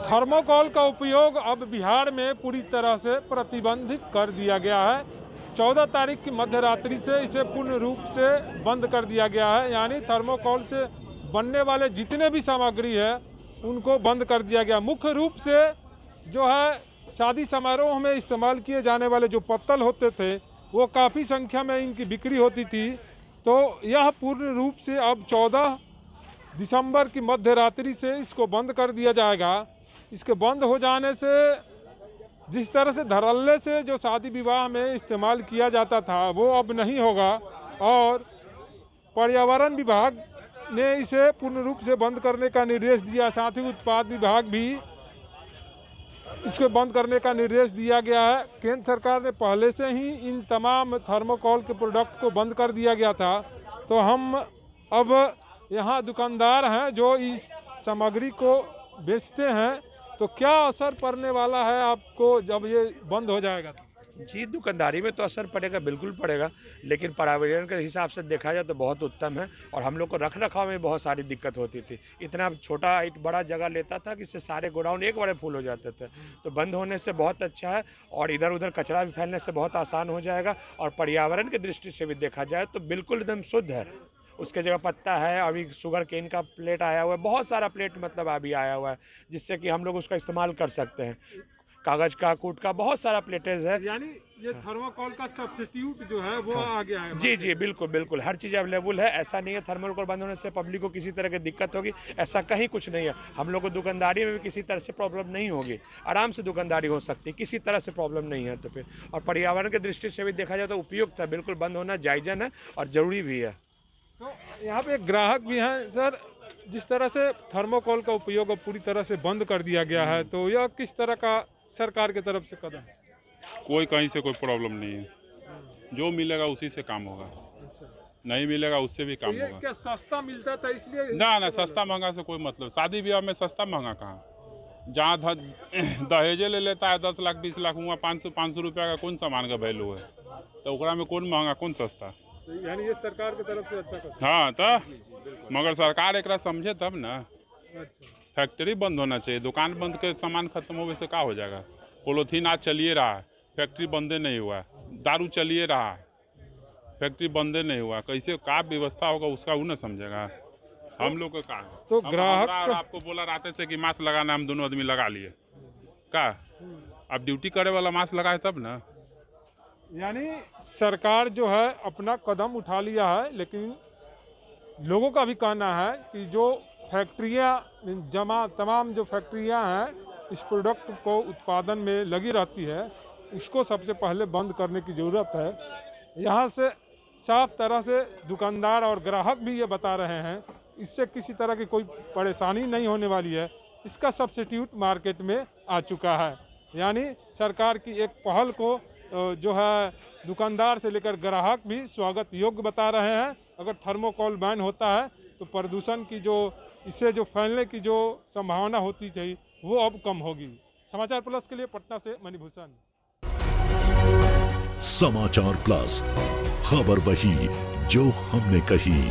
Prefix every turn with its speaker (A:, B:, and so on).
A: Thermocol का उपयोग अब बिहार में पूरी तरह से प्रतिबंधित कर दिया गया है। 14 तारीख की मध्य रात्रि से इसे पूर्ण रूप से बंद कर दिया गया है। यानी थर्मोकोल से बनने वाले जितने भी सामग्री है उनको बंद कर दिया गया। मुख्य रूप से जो है शादी समारोह में इस्तेमाल किए जाने वाले जो पत्तल होते थे वो काफ़ी संख्या में इनकी बिक्री होती थी। तो यह पूर्ण रूप से अब 14 दिसंबर की मध्य रात्रि से इसको बंद कर दिया जाएगा। इसके बंद हो जाने से जिस तरह से धड़ल्ले से जो शादी विवाह में इस्तेमाल किया जाता था वो अब नहीं होगा और पर्यावरण विभाग ने इसे पूर्ण रूप से बंद करने का निर्देश दिया। साथ ही उत्पाद विभाग भी इसको बंद करने का निर्देश दिया गया है। केंद्र सरकार ने पहले से ही इन तमाम थर्मोकोल के प्रोडक्ट को बंद कर दिया गया था। तो हम अब यहाँ दुकानदार हैं जो इस सामग्री को बेचते हैं, तो क्या असर पड़ने वाला है आपको जब ये बंद हो जाएगा?
B: जी, दुकानदारी में तो असर पड़ेगा, बिल्कुल पड़ेगा, लेकिन पर्यावरण के हिसाब से देखा जाए तो बहुत उत्तम है। और हम लोग को रख रखाव में बहुत सारी दिक्कत होती थी। इतना छोटा एक बड़ा जगह लेता था कि इससे सारे गोडाउन एक बार फुल हो जाते थे। तो बंद होने से बहुत अच्छा है और इधर उधर कचरा भी फैलने से बहुत आसान हो जाएगा। और पर्यावरण की दृष्टि से भी देखा जाए तो बिल्कुल एकदम शुद्ध है। उसके जगह पत्ता है, अभी शुगर केन का प्लेट आया हुआ है, बहुत सारा प्लेट मतलब अभी आया हुआ है जिससे कि हम लोग उसका इस्तेमाल कर सकते हैं। कागज का, कूट का, बहुत सारा प्लेटेज है।
A: यानी ये थर्मोकोल का सब्स्टिट्यूट जो है वो आ गया है।
B: जी जी, बिल्कुल बिल्कुल, हर चीज़ अवेलेबल है। ऐसा नहीं है थर्मोकोल बंद होने से पब्लिक को किसी तरह की दिक्कत होगी, ऐसा कहीं कुछ नहीं है। हम लोग को दुकानदारी में भी किसी तरह से प्रॉब्लम नहीं होगी, आराम से दुकानदारी हो सकती है, किसी तरह से प्रॉब्लम नहीं है। तो फिर और पर्यावरण की दृष्टि से भी देखा जाए तो उपयुक्त है, बिल्कुल बंद होना जायज़न है और ज़रूरी भी है।
A: तो यहाँ पे एक ग्राहक भी हैं सर, जिस तरह से थर्मोकोल का उपयोग अब पूरी तरह से बंद कर दिया गया है, तो यह किस तरह का सरकार की तरफ से कदम?
C: कोई कहीं से कोई प्रॉब्लम नहीं है, जो मिलेगा उसी से काम होगा, नहीं मिलेगा उससे भी काम
A: तो ये
C: होगा।
A: क्या सस्ता मिलता था इसलिए?
C: ना सस्ता महंगा से कोई मतलब, शादी ब्याह में सस्ता महंगा कहाँ। जहाँ दहेजे ले लेता है 10 लाख 20 लाख, वहाँ 500 रुपया का कौन सामान का वैल्यू है, तो ओकरा में कौन महंगा कौन सस्ता।
A: यानी ये सरकार की तरफ से अच्छा करता
C: हाँ तो मगर सरकार एकरा समझे तब ना।
A: है। अच्छा,
C: फैक्ट्री बंद होना चाहिए, दुकान बंद के सामान खत्म होने से क्या हो जाएगा। पॉलीथीन आज चलिए रहा है, फैक्ट्री बंदे नहीं हुआ है। दारू चलिए रहा है, फैक्ट्री बंदे नहीं हुआ। कैसे क्या व्यवस्था होगा उसका वो ना समझेगा। हम लोग का क्या है,
A: तो
C: हम
A: ग्राहक
C: हमरा और आपको बोला रहते से कि मास्क लगाना, हम दोनों आदमी लगा लिए का। अब ड्यूटी करे वाला मास्क लगाए तब ना।
A: यानी सरकार जो है अपना कदम उठा लिया है, लेकिन लोगों का भी कहना है कि जो फैक्ट्रियाँ तमाम जो फैक्ट्रियाँ हैं इस प्रोडक्ट को उत्पादन में लगी रहती है, इसको सबसे पहले बंद करने की ज़रूरत है। यहाँ से साफ तरह से दुकानदार और ग्राहक भी ये बता रहे हैं, इससे किसी तरह की कोई परेशानी नहीं होने वाली है। इसका सब्स्टिट्यूट मार्केट में आ चुका है। यानी सरकार की एक पहल को जो है दुकानदार से लेकर ग्राहक भी स्वागत योग्य बता रहे हैं। अगर थर्मोकोल बैन होता है तो प्रदूषण की जो इससे जो फैलने की जो संभावना होती थी वो अब कम होगी। समाचार प्लस के लिए पटना से मणिभूषण।
D: समाचार प्लस, खबर वही जो हमने कही।